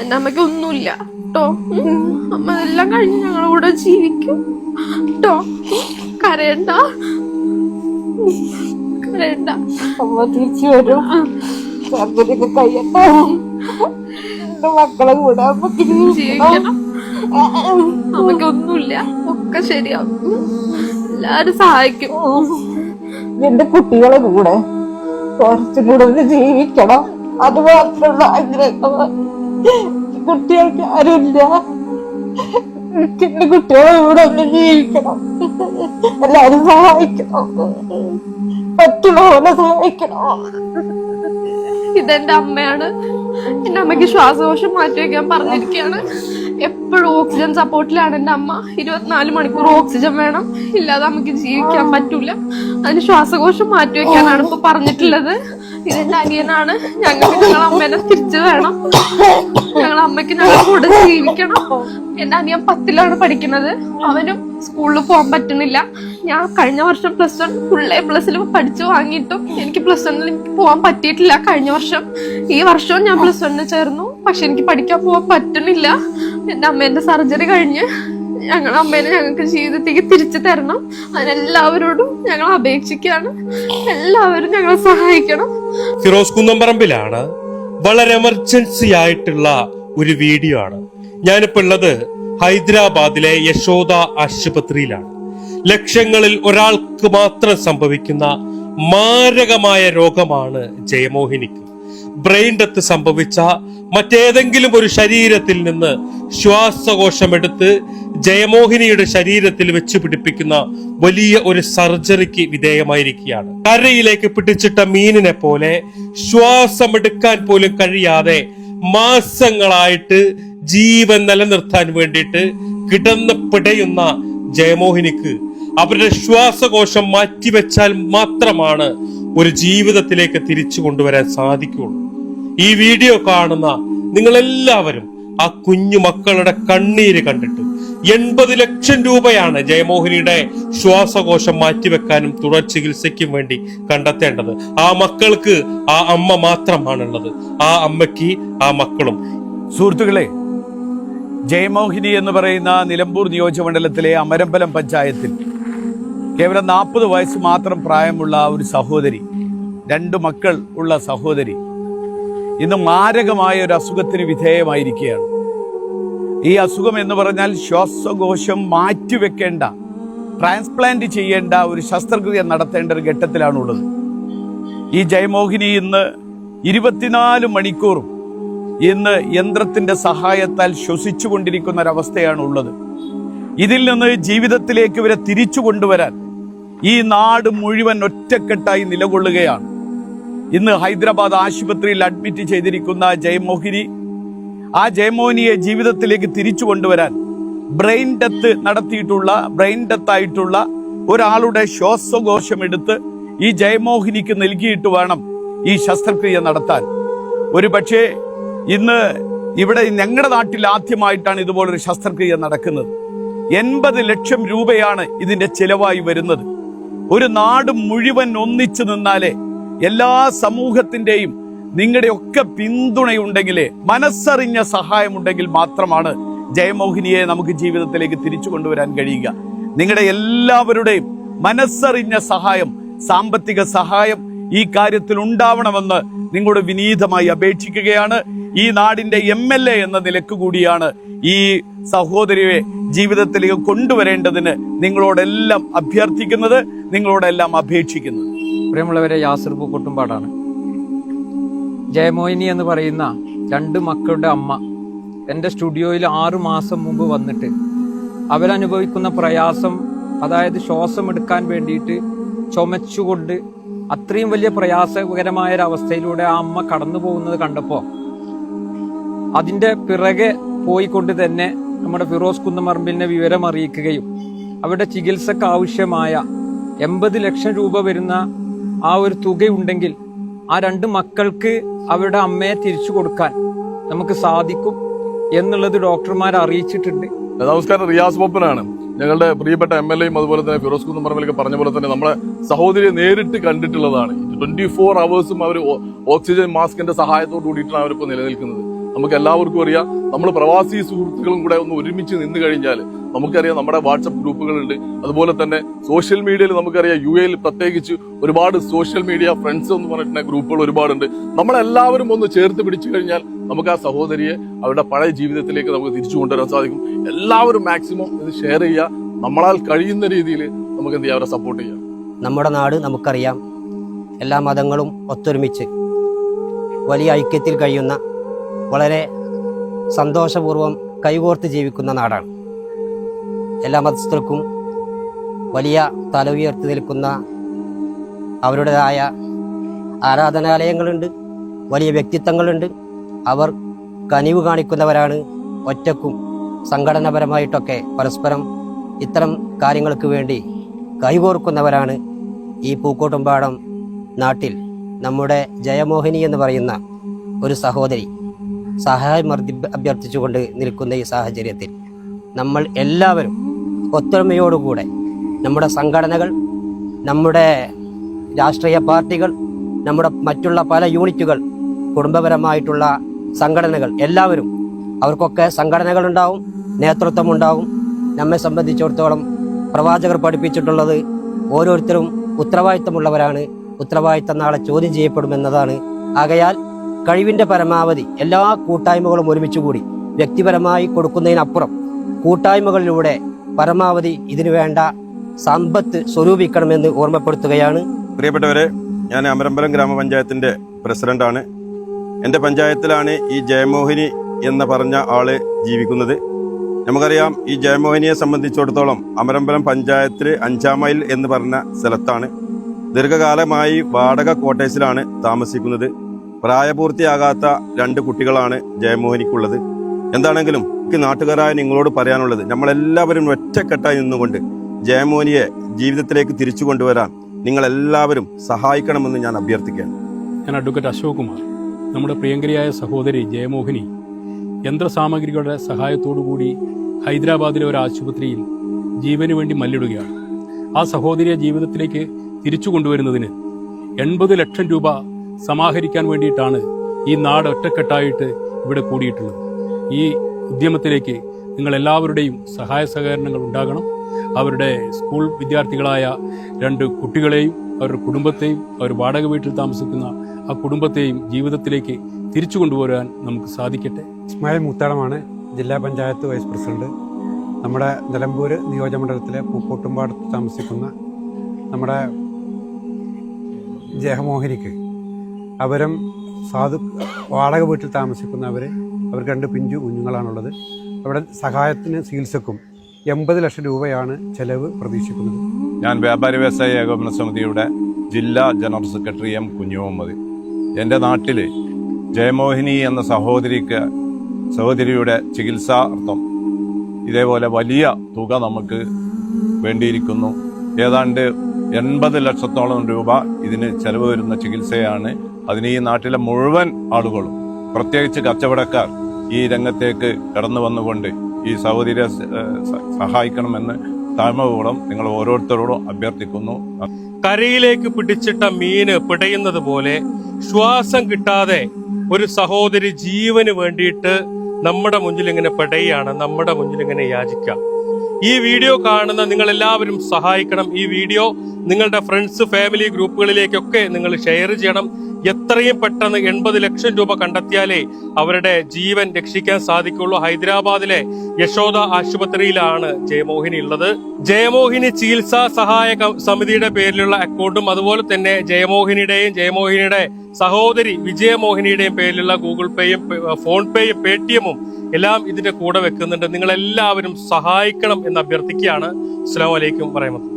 എന്റെ അമ്മയ്ക്ക് ഒന്നുമില്ല കേട്ടോ. അമ്മ എല്ലാം കഴിഞ്ഞ് ഞങ്ങളുടെ കൂടെ ജീവിക്കും കേട്ടോ. കരയണ്ട കരയണ്ട. അമ്മ തിരിച്ചു വരും. സർജറിയൊക്കെ കഴിയട്ടെ. എന്റെ മക്കളെ കൂടെ അമ്മക്ക് ജീവിക്കണം. അമ്മയ്ക്ക് ഒന്നുമില്ല, ഒക്കെ ശരിയാവും. എല്ലാരും സഹായിക്കും. എന്റെ കുട്ടികളെ കൂടെ കുറച്ചും കൂടെ ഒന്ന് ജീവിക്കണം. അത് മാത്രമുള്ള ആഗ്രഹം. കുട്ടികൾക്ക് ആരുമില്ല. എന്റെ കുട്ടികളെ കൂടെ ഒന്ന് ജീവിക്കണം. എല്ലാരും സഹായിക്കണം, പറ്റുന്ന പോലെ സഹായിക്കണം. ഇതെന്റെ അമ്മയാണ്. എന്റെ അമ്മയ്ക്ക് ശ്വാസകോശം മാറ്റിവെക്കാൻ പറഞ്ഞിരിക്കുകയാണ്. എപ്പോഴും ഓക്സിജൻ സപ്പോർട്ടിലാണ് എന്റെ അമ്മ. 24 മണിക്കൂർ ഓക്സിജൻ വേണം, ഇല്ലാതെ അമ്മയ്ക്ക് ജീവിക്കാൻ പറ്റൂല. അതിന് ശ്വാസകോശം മാറ്റിവെക്കാനാണ് ഇപ്പൊ പറഞ്ഞിട്ടുള്ളത്. ഇതെന്റെ അനിയനാണ്. ഞങ്ങൾക്ക് ഞങ്ങളെ അമ്മേനെ തിരിച്ചു വേണം. ഞങ്ങളെ അമ്മയ്ക്ക് ഞങ്ങളുടെ കൂടെ ജീവിക്കണം. എന്റെ അനിയൻ 10ലാണ് പഠിക്കുന്നത്. അവനും സ്കൂളിൽ പോകാൻ പറ്റുന്നില്ല. ഞാൻ കഴിഞ്ഞ വർഷം +1 ഫുൾ A+ പഠിച്ചു വാങ്ങിയിട്ടും എനിക്ക് +1 പോകാൻ പറ്റിയിട്ടില്ല കഴിഞ്ഞ വർഷം. ഈ വർഷവും ഞാൻ +1 ചേർന്നു. പക്ഷെ എനിക്ക് പഠിക്കാൻ പോകാൻ പറ്റുന്നില്ല. എന്റെ അമ്മേന്റെ സർജറി കഴിഞ്ഞ് ഞങ്ങളെ അമ്മേനെ ഞങ്ങൾക്ക് ജീവിതത്തേക്ക് തിരിച്ചു തരണം. അതിനെല്ലാവരോടും ഞങ്ങൾ അപേക്ഷിക്കുകയാണ്. എല്ലാവരും ഞങ്ങളെ സഹായിക്കണം. ഫിറോസ് കുന്നംപറമ്പിലാണ്. വളരെ എമർജൻസി ആയിട്ടുള്ള ഒരു വീഡിയോ ആണ്. ഞാനിപ്പോ ഉള്ളത് ഹൈദരാബാദിലെ യശോദ ആശുപത്രിയിലാണ്. ലക്ഷങ്ങളിൽ ഒരാൾക്ക് മാത്രം സംഭവിക്കുന്ന മാരകമായ രോഗമാണ് ജയമോഹിനിക്ക്. ബ്രെയിൻ ഡെത്ത് സംഭവിച്ച മറ്റേതെങ്കിലും ഒരു ശരീരത്തിൽ നിന്ന് ശ്വാസകോശമെടുത്ത് ജയമോഹിനിയുടെ ശരീരത്തിൽ വെച്ച് പിടിപ്പിക്കുന്ന വലിയ ഒരു സർജറിക്ക് വിധേയമായിരിക്കുകയാണ്. കരയിലേക്ക് പിടിച്ചിട്ട മീനിനെ പോലെ ശ്വാസമെടുക്കാൻ പോലും കഴിയാതെ മാസങ്ങളായിട്ട് ജീവൻ നിലനിർത്താൻ വേണ്ടിയിട്ട് കിടന്ന് പിടയുന്ന ജയമോഹിനിക്ക് അവരുടെ ശ്വാസകോശം മാറ്റിവെച്ചാൽ മാത്രമാണ് ഒരു ജീവിതത്തിലേക്ക് തിരിച്ചു കൊണ്ടുവരാൻ സാധിക്കുകയുള്ളൂ. ഈ വീഡിയോ കാണുന്ന നിങ്ങളെല്ലാവരും ആ കുഞ്ഞു മക്കളുടെ കണ്ണീര് കണ്ടിട്ട് 80 ലക്ഷം രൂപയാണ് ജയമോഹിനിയുടെ ശ്വാസകോശം മാറ്റിവെക്കാനും തുടർ ചികിത്സയ്ക്കും വേണ്ടി കണ്ടെത്തേണ്ടത്. ആ മക്കൾക്ക് ആ അമ്മ മാത്രമാണുള്ളത്. ആ അമ്മയ്ക്ക് ആ മക്കളും. സുഹൃത്തുക്കളെ, ജയമോഹിനി എന്ന് പറയുന്ന നിലമ്പൂർ നിയോജകമണ്ഡലത്തിലെ അമരമ്പലം പഞ്ചായത്തിൽ കേവലം 40 വയസ്സ് മാത്രം പ്രായമുള്ള ഒരു സഹോദരി, 2 മക്കൾ ഉള്ള സഹോദരി ഇന്ന് മാരകമായ ഒരു അസുഖത്തിന് വിധേയമായിരിക്കുകയാണ്. ഈ അസുഖം എന്ന് പറഞ്ഞാൽ ശ്വാസകോശം മാറ്റിവെക്കേണ്ട, ട്രാൻസ്പ്ലാന്റ് ചെയ്യേണ്ട ഒരു ശസ്ത്രക്രിയ നടത്തേണ്ട ഒരു ഘട്ടത്തിലാണുള്ളത്. ഈ ജയമോഹിനി ഇന്ന് 24 മണിക്കൂറും ഇന്ന് യന്ത്രത്തിന്റെ സഹായത്താൽ ശ്വസിച്ചു കൊണ്ടിരിക്കുന്ന ഒരവസ്ഥയാണ് ഉള്ളത്. ഇതിൽ നിന്ന് ജീവിതത്തിലേക്ക് ഇവരെ തിരിച്ചു കൊണ്ടുവരാൻ ഈ നാട് മുഴുവൻ ഒറ്റക്കെട്ടായി നിലകൊള്ളുകയാണ്. ഇന്ന് ഹൈദരാബാദ് ആശുപത്രിയിൽ അഡ്മിറ്റ് ചെയ്തിരിക്കുന്ന ജയമോഹിനി, ആ ജയമോഹിനിയെ ജീവിതത്തിലേക്ക് തിരിച്ചു കൊണ്ടുവരാൻ ബ്രെയിൻ ഡെത്ത് ആയിട്ടുള്ള ഒരാളുടെ ശ്വാസകോശം എടുത്ത് ഈ ജയമോഹിനിക്ക് നൽകിയിട്ട് വേണം ഈ ശസ്ത്രക്രിയ നടത്താൻ. ഒരു പക്ഷേ ഇന്ന് ഇവിടെ ഞങ്ങളുടെ നാട്ടിൽ ആദ്യമായിട്ടാണ് ഇതുപോലൊരു ശസ്ത്രക്രിയ നടക്കുന്നത്. 80 ലക്ഷം രൂപയാണ് ഇതിന്റെ ചെലവായി വരുന്നത്. ഒരു നാട് മുഴുവൻ ഒന്നിച്ചു നിന്നാലേ, എല്ലാ സമൂഹത്തിന്റെയും നിങ്ങളുടെയൊക്കെ പിന്തുണയുണ്ടെങ്കിലേ, മനസ്സറിഞ്ഞ സഹായമുണ്ടെങ്കിൽ മാത്രമാണ് ജയമോഹിനിയെ നമുക്ക് ജീവിതത്തിലേക്ക് തിരിച്ചു കൊണ്ടുവരാൻ കഴിയുക. നിങ്ങളുടെ എല്ലാവരുടെയും മനസ്സറിഞ്ഞ സഹായം, സാമ്പത്തിക സഹായം ഈ കാര്യത്തിൽ ഉണ്ടാവണമെന്ന് നിങ്ങളോട് വിനീതമായി അപേക്ഷിക്കുകയാണ്. ഈ നാടിന്റെ MLA എന്ന നിലക്ക് കൂടിയാണ് ഈ സഹോദരിയെ ജീവിതത്തിലേക്ക് കൊണ്ടുവരേണ്ടതിന് നിങ്ങളോടെല്ലാം അഭ്യർത്ഥിക്കുന്നത്, നിങ്ങളോടെല്ലാം അപേക്ഷിക്കുന്നത്. പ്രിയമുള്ളവരെ, യാസിർ പൂക്കോട്ടുംപാടാണ്. ജയമോഹിനി എന്ന് പറയുന്ന 2 മക്കളുടെ അമ്മ എൻ്റെ സ്റ്റുഡിയോയിൽ 6 മാസം മുമ്പ് വന്നിട്ട് അവരനുഭവിക്കുന്ന പ്രയാസം, അതായത് ശ്വാസം എടുക്കാൻ വേണ്ടിയിട്ട് ചുമച്ചുകൊണ്ട് അത്രയും വലിയ പ്രയാസകരമായ ഒരവസ്ഥയിലൂടെ ആ അമ്മ കടന്നു പോകുന്നത് കണ്ടപ്പോൾ അതിൻ്റെ പിറകെ പോയിക്കൊണ്ട് തന്നെ നമ്മുടെ ഫിറോസ് കുന്നംപറമ്പിലിനെ വിവരം അറിയിക്കുകയും അവരുടെ ചികിത്സക്ക് ആവശ്യമായ 80 ലക്ഷം രൂപ വരുന്ന ആ ഒരു തുകയുണ്ടെങ്കിൽ ആ 2 മക്കൾക്ക് അവരുടെ അമ്മയെ തിരിച്ചു കൊടുക്കാൻ നമുക്ക് സാധിക്കും എന്നുള്ളത് ഡോക്ടർമാർ അറിയിച്ചിട്ടുണ്ട്. നമസ്കാരം, റിയാസ് പോപ്പനാണ്. ഞങ്ങളുടെ പ്രിയപ്പെട്ട MLA അതുപോലെ തന്നെ ഫിറോസ് കുന്നംപറമ്പിലൊക്കെ പറഞ്ഞ പോലെ തന്നെ നമ്മളെ സഹോദരിയെ നേരിട്ട് കണ്ടിട്ടുള്ളതാണ്. 24 hours അവർ ഓക്സിജൻ മാസ്കിന്റെ സഹായത്തോട് കൂടിയിട്ടാണ് അവരിപ്പോൾ നിലനിൽക്കുന്നത്. നമുക്ക് എല്ലാവർക്കും അറിയാം. നമ്മൾ പ്രവാസി സുഹൃത്തുക്കളും കൂടെ ഒന്ന് ഒരുമിച്ച് നിന്ന് കഴിഞ്ഞാൽ നമുക്കറിയാം നമ്മുടെ വാട്സപ്പ് ഗ്രൂപ്പുകളുണ്ട്. അതുപോലെ തന്നെ സോഷ്യൽ മീഡിയയിൽ നമുക്കറിയാം UAE പ്രത്യേകിച്ച് ഒരുപാട് സോഷ്യൽ മീഡിയ ഫ്രണ്ട്സ് എന്ന് പറഞ്ഞിട്ടുള്ള ഗ്രൂപ്പുകൾ ഒരുപാടുണ്ട്. നമ്മളെല്ലാവരും ഒന്ന് ചേർത്ത് പിടിച്ചു കഴിഞ്ഞാൽ നമുക്ക് ആ സഹോദരിയെ അവരുടെ പഴയ ജീവിതത്തിലേക്ക് നമുക്ക് തിരിച്ചു കൊണ്ടുവരാൻ സാധിക്കും. എല്ലാവരും മാക്സിമം ഇത് ഷെയർ ചെയ്യുക. നമ്മളാൽ കഴിയുന്ന രീതിയിൽ നമുക്ക് എന്ത് ചെയ്യാം, അവരെ സപ്പോർട്ട് ചെയ്യാം. നമ്മുടെ നാട് നമുക്കറിയാം, എല്ലാ മതങ്ങളും ഒത്തൊരുമിച്ച് വലിയ ഐക്യത്തിൽ കഴിയുന്ന, വളരെ സന്തോഷപൂർവ്വം കൈകോർത്ത് ജീവിക്കുന്ന നാടാണ്. എല്ലാ മതസ്ഥർക്കും വലിയ തല ഉയർത്തി നിൽക്കുന്ന അവരുടേതായ ആരാധനാലയങ്ങളുണ്ട്, വലിയ വ്യക്തിത്വങ്ങളുണ്ട്. അവർ കനിവ് കാണിക്കുന്നവരാണ്. ഒറ്റക്കും സംഘടനാപരമായിട്ടൊക്കെ പരസ്പരം ഇത്തരം കാര്യങ്ങൾക്ക് വേണ്ടി കൈകോർക്കുന്നവരാണ്. ഈ പൂക്കോട്ടുംപാടം നാട്ടിൽ നമ്മുടെ ജയമോഹിനി എന്ന് പറയുന്ന ഒരു സഹോദരി സഹായം അഭ്യർത്ഥിച്ചുകൊണ്ട് നിൽക്കുന്ന ഈ സാഹചര്യത്തിൽ നമ്മൾ എല്ലാവരും ഒത്തൊരുമയോടുകൂടെ നമ്മുടെ സംഘടനകൾ, നമ്മുടെ രാഷ്ട്രീയ പാർട്ടികൾ, നമ്മുടെ മറ്റുള്ള പല യൂണിറ്റുകൾ, കുടുംബപരമായിട്ടുള്ള സംഘടനകൾ, എല്ലാവരും അവർക്കൊക്കെ സംഘടനകളുണ്ടാവും, നേതൃത്വമുണ്ടാവും. നമ്മെ സംബന്ധിച്ചിടത്തോളം പ്രവാചകർ പഠിപ്പിച്ചിട്ടുള്ളത് ഓരോരുത്തരും ഉത്തരവാദിത്തമുള്ളവരാണ്. ഉത്തരവാദിത്തം നാളെ ചോദ്യം ചെയ്യപ്പെടുമെന്നതാണ്. ആകയാൽ കഴിവിൻ്റെ പരമാവധി എല്ലാ കൂട്ടായ്മകളും ഒരുമിച്ചുകൂടി വ്യക്തിപരമായി കൊടുക്കുന്നതിനപ്പുറം കൂട്ടായ്മകളിലൂടെ പരമാവധി ഇതിനു വേണ്ട സമ്പത്ത് സ്വരൂപിക്കണമെന്ന് ഓർമ്മപ്പെടുത്തുകയാണ്. പ്രിയപ്പെട്ടവരെ, ഞാൻ അമരമ്പലം ഗ്രാമപഞ്ചായത്തിൻ്റെ പ്രസിഡന്റാണ്. എൻ്റെ പഞ്ചായത്തിലാണ് ഈ ജയമോഹിനി എന്ന് പറഞ്ഞ ആള് ജീവിക്കുന്നത്. നമുക്കറിയാം, ഈ ജയമോഹിനിയെ സംബന്ധിച്ചിടത്തോളം അമരമ്പലം പഞ്ചായത്തിൽ 5-ാം മൈൽ എന്ന് പറഞ്ഞ സ്ഥലത്താണ്. ദീർഘകാലമായി വാടക ക്വാർട്ടേഴ്സിലാണ് താമസിക്കുന്നത്. പ്രായപൂർത്തിയാകാത്ത 2 കുട്ടികളാണ് ജയമോഹിനിക്കുള്ളത്. എന്താണെങ്കിലും എനിക്ക് നാട്ടുകാരായ നിങ്ങളോട് പറയാനുള്ളത്, നമ്മളെല്ലാവരും ഒറ്റക്കെട്ടായി നിന്നുകൊണ്ട് ജയമോഹിനിയെ ജീവിതത്തിലേക്ക് തിരിച്ചു കൊണ്ടുവരാൻ നിങ്ങളെല്ലാവരും സഹായിക്കണമെന്ന് ഞാൻ അഭ്യർത്ഥിക്കുകയാണ്. ഞാൻ അഡ്വക്കേറ്റ് അശോക് കുമാർ. നമ്മുടെ പ്രിയങ്കരിയായ സഹോദരി ജയമോഹിനി യന്ത്രസാമഗ്രികളുടെ സഹായത്തോടുകൂടി ഹൈദരാബാദിലെ ഒരു ആശുപത്രിയിൽ ജീവന് വേണ്ടി മല്ലിടുകയാണ്. ആ സഹോദരിയെ ജീവിതത്തിലേക്ക് തിരിച്ചു കൊണ്ടുവരുന്നതിന് 80 ലക്ഷം രൂപ സമാഹരിക്കാൻ വേണ്ടിയിട്ടാണ് ഈ നാട് ഒറ്റക്കെട്ടായിട്ട് ഇവിടെ കൂടിയിട്ടുള്ളത്. ഈ ഉദ്യമത്തിലേക്ക് നിങ്ങളെല്ലാവരുടെയും സഹായ സഹകരണങ്ങൾ ഉണ്ടാകണം. അവരുടെ സ്കൂൾ വിദ്യാർത്ഥികളായ 2 കുട്ടികളെയും അവരുടെ കുടുംബത്തെയും അവർ വാടക വീട്ടിൽ താമസിക്കുന്ന ആ കുടുംബത്തെയും ജീവിതത്തിലേക്ക് തിരിച്ചു കൊണ്ടുവരാൻ നമുക്ക് സാധിക്കട്ടെ. ഇസ്മായിൽ മുത്താളമാണ്, ജില്ലാ പഞ്ചായത്ത് വൈസ് പ്രസിഡന്റ്. നമ്മുടെ നിലമ്പൂർ നിയോജകമണ്ഡലത്തിലെ പൂക്കോട്ടുംപാടത്ത് താമസിക്കുന്ന നമ്മുടെ ജയമോഹിനിക്ക് അവരും വാടക വീട്ടിൽ താമസിക്കുന്നവർ, അവർക്ക് 2 പിഞ്ചു കുഞ്ഞുങ്ങളാണുള്ളത്. അവിടെ സഹായത്തിന് ചികിത്സക്കും 80 ലക്ഷം രൂപയാണ് ചെലവ് പ്രതീക്ഷിക്കുന്നത്. ഞാൻ വ്യാപാരി വ്യവസായ ഏകോപന സമിതിയുടെ ജില്ലാ ജനറൽ സെക്രട്ടറി M. കുഞ്ഞുമുഹമ്മദ്. എൻ്റെ നാട്ടിൽ ജയമോഹിനി എന്ന സഹോദരിയുടെ ചികിത്സാർത്ഥം ഇതേപോലെ വലിയ തുക നമുക്ക് വേണ്ടിയിരിക്കുന്നു. ഏതാണ്ട് 80 ലക്ഷത്തോളം രൂപ ഇതിന് ചെലവ് വരുന്ന ചികിത്സയാണ്. അതിന് ഈ നാട്ടിലെ മുഴുവൻ ആളുകളും, പ്രത്യേകിച്ച് കച്ചവടക്കാർ, ഈ രംഗത്തേക്ക് കടന്നു വന്നുകൊണ്ട് ഈ സഹോദരിയെ സഹായിക്കണമെന്ന് താഴ്മപൂർവ്വം നിങ്ങൾ ഓരോരുത്തരോടും അഭ്യർത്ഥിക്കുന്നു. കരയിലേക്ക് പിടിച്ചിട്ട മീന് പിടയുന്നത് പോലെ ശ്വാസം കിട്ടാതെ ഒരു സഹോദരി ജീവന് വേണ്ടിയിട്ട് നമ്മുടെ മുന്നിൽ ഇങ്ങനെ പിടയാണ്, നമ്മുടെ മുന്നിൽ ഇങ്ങനെ യാചിക്കാം. ഈ വീഡിയോ കാണുന്ന നിങ്ങൾ എല്ലാവരും സഹായിക്കണം. ഈ വീഡിയോ നിങ്ങളുടെ ഫ്രണ്ട്സ്, ഫാമിലി ഗ്രൂപ്പുകളിലേക്കൊക്കെ നിങ്ങൾ ഷെയർ ചെയ്യണം. എത്രയും പെട്ടെന്ന് 80 ലക്ഷം രൂപ കണ്ടെത്തിയാലേ അവരുടെ ജീവൻ രക്ഷിക്കാൻ സാധിക്കുള്ളൂ. ഹൈദരാബാദിലെ യശോദ ആശുപത്രിയിലാണ് ജയമോഹിനി ഉള്ളത്. ജയമോഹിനി ചികിത്സാ സഹായ സമിതിയുടെ പേരിലുള്ള അക്കൗണ്ടും അതുപോലെ തന്നെ ജയമോഹിനിയുടെയും ജയമോഹിനിയുടെ സഹോദരി വിജയമോഹിനിയുടെയും പേരിലുള്ള ഗൂഗിൾ പേയും ഫോൺ പേയും പേടിഎമ്മും എല്ലാം ഇതിന്റെ കൂടെ വെക്കുന്നുണ്ട്. നിങ്ങൾ എല്ലാവരും സഹായിക്കണം എന്ന് അഭ്യർത്ഥിക്കുകയാണ്. അസ്സലാമു അലൈക്കും വറഹ്മത്തുള്ളാഹി.